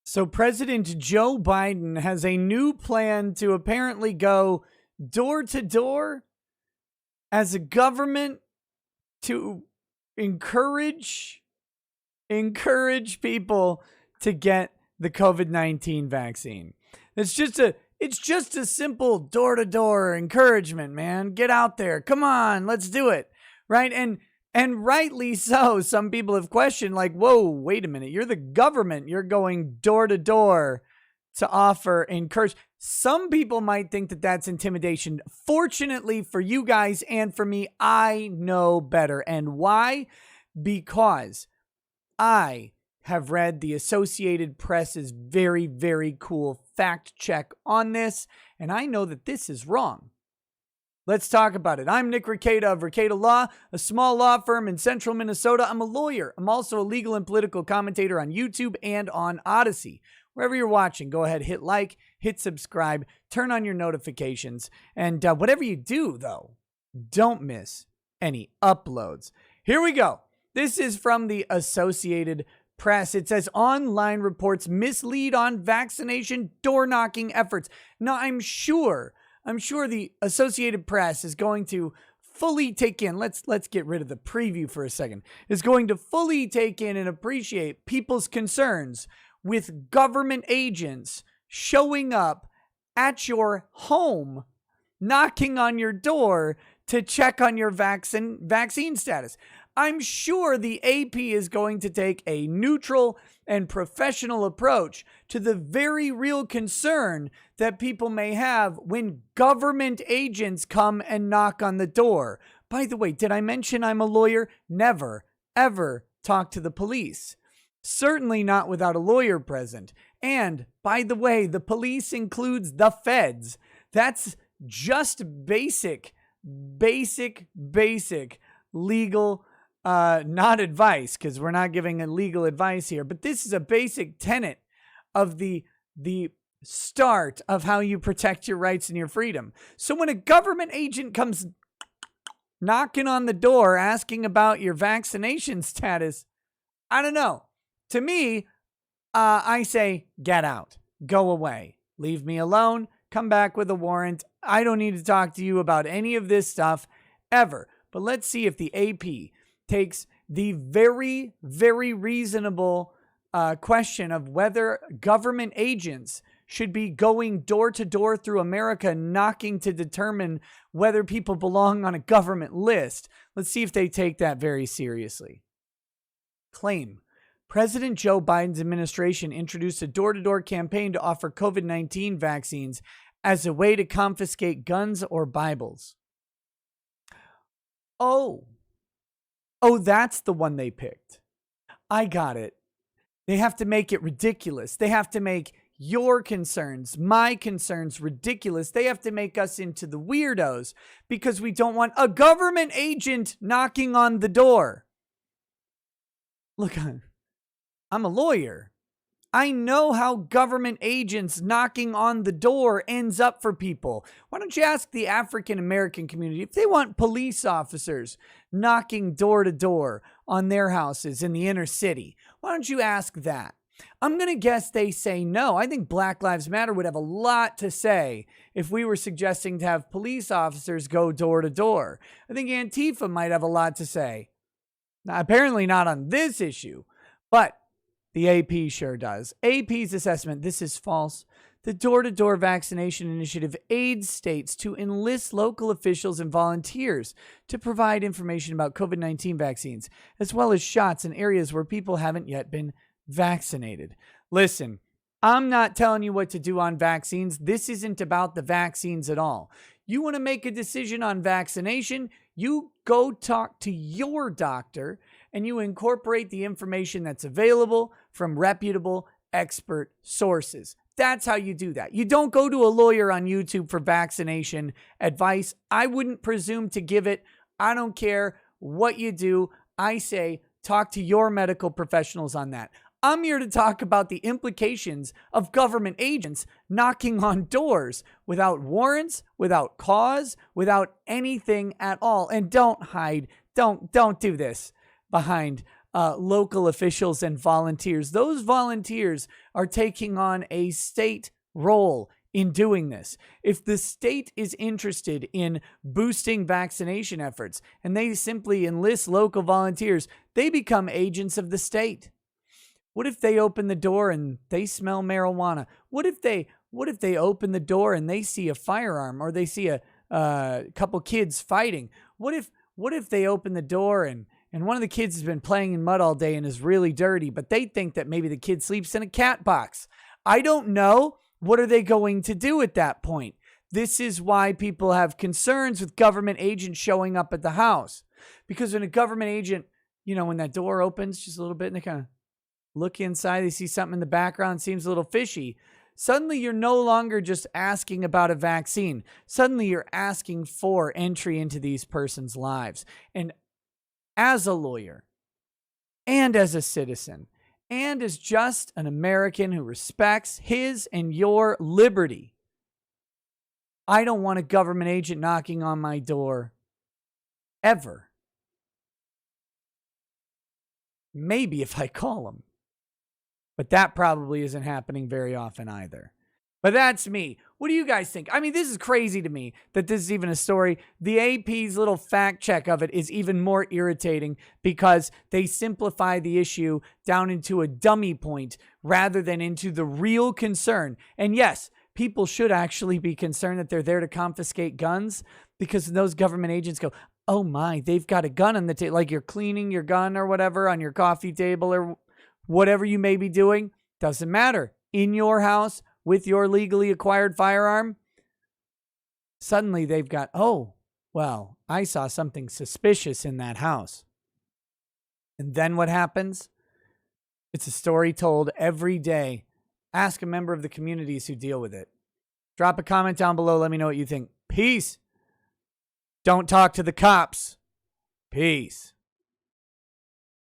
So President Joe Biden has a new plan to apparently go door to door as a government to encourage people to get the COVID-19 vaccine. It's just a simple door-to-door encouragement, man. Get out there. Come on, let's do it. Right? And rightly so. Some people have questioned, like, whoa, wait a minute. You're the government. You're going door to door to offer encouragement. Some people might think that that's intimidation. Fortunately for you guys and for me, I know better. And why? Because I have read the Associated Press's very, very cool fact check on this, and I know that this is wrong. Let's talk about it. I'm Nick Rekieta of Rekieta Law, a small law firm in central Minnesota. I'm a lawyer. I'm also a legal and political commentator on YouTube and on Odyssey. Wherever you're watching, go ahead, hit like, hit subscribe, turn on your notifications, and whatever you do, though, don't miss any uploads. Here we go. This is from the Associated Press. It says online reports mislead on vaccination door-knocking efforts. Now, I'm sure the Associated Press is going to fully take in, let's get rid of the preview for a second, is going to fully take in and appreciate people's concerns with government agents showing up at your home, knocking on your door to check on your vaccine status. I'm sure the AP is going to take a neutral and professional approach to the very real concern that people may have when government agents come and knock on the door. By the way, did I mention I'm a lawyer? Never, ever talk to the police. Certainly not without a lawyer present. And by the way, the police includes the feds. That's just basic legal not advice, because we're not giving a legal advice here, but this is a basic tenet of the start of how you protect your rights and your freedom. So when a government agent comes knocking on the door asking about your vaccination status, I don't know. To me, I say, get out, go away, leave me alone, come back with a warrant. I don't need to talk to you about any of this stuff ever. But let's see if the AP takes the very, very reasonable question of whether government agents should be going door to door through America, knocking to determine whether people belong on a government list. Let's see if they take that very seriously. Claim. President Joe Biden's administration introduced a door-to-door campaign to offer COVID-19 vaccines as a way to confiscate guns or Bibles. Oh, that's the one they picked. I got it. They have to make it ridiculous. They have to make your concerns, my concerns, ridiculous. They have to make us into the weirdos because we don't want a government agent knocking on the door. Look, I'm a lawyer. I know how government agents knocking on the door ends up for people. Why don't you ask the African American community if they want police officers knocking door to door on their houses in the inner city? Why don't you ask that? I'm going to guess they say no. I think Black Lives Matter would have a lot to say if we were suggesting to have police officers go door to door. I think Antifa might have a lot to say. Now, apparently not on this issue, but the AP sure does. AP's assessment, this is false. The door-to-door vaccination initiative aids states to enlist local officials and volunteers to provide information about COVID-19 vaccines, as well as shots in areas where people haven't yet been vaccinated. Listen, I'm not telling you what to do on vaccines. This isn't about the vaccines at all. You want to make a decision on vaccination, you go talk to your doctor and you incorporate the information that's available from reputable expert sources. That's how you do that. You don't go to a lawyer on YouTube for vaccination advice. I wouldn't presume to give it. I don't care what you do. I say talk to your medical professionals on that. I'm here to talk about the implications of government agents knocking on doors without warrants, without cause, without anything at all. And don't hide. Don't do this behind local officials and volunteers. Those volunteers are taking on a state role in doing this. If the state is interested in boosting vaccination efforts and they simply enlist local volunteers, they become agents of the state. What if they open the door and they smell marijuana? What if they open the door and they see a firearm, or they see a couple kids fighting? What if they open the door and one of the kids has been playing in mud all day and is really dirty, but they think that maybe the kid sleeps in a cat box? I don't know. What are they going to do at that point? This is why people have concerns with government agents showing up at the house. Because when a government agent, when that door opens just a little bit and they kind of look inside, they see something in the background, seems a little fishy. Suddenly you're no longer just asking about a vaccine. Suddenly you're asking for entry into these persons' lives. And as a lawyer and as a citizen, and as just an American who respects his and your liberty, I don't want a government agent knocking on my door ever. Maybe if I call him. But that probably isn't happening very often either. But that's me. What do you guys think? I mean, this is crazy to me that this is even a story. The AP's little fact check of it is even more irritating because they simplify the issue down into a dummy point rather than into the real concern. And yes, people should actually be concerned that they're there to confiscate guns, because those government agents go, oh my, they've got a gun on the table. Like you're cleaning your gun or whatever on your coffee table or whatever you may be doing. Doesn't matter. In your house, with your legally acquired firearm, suddenly they've got, oh, well, I saw something suspicious in that house. And then what happens? It's a story told every day. Ask a member of the communities who deal with it. Drop a comment down below. Let me know what you think. Peace. Don't talk to the cops. Peace.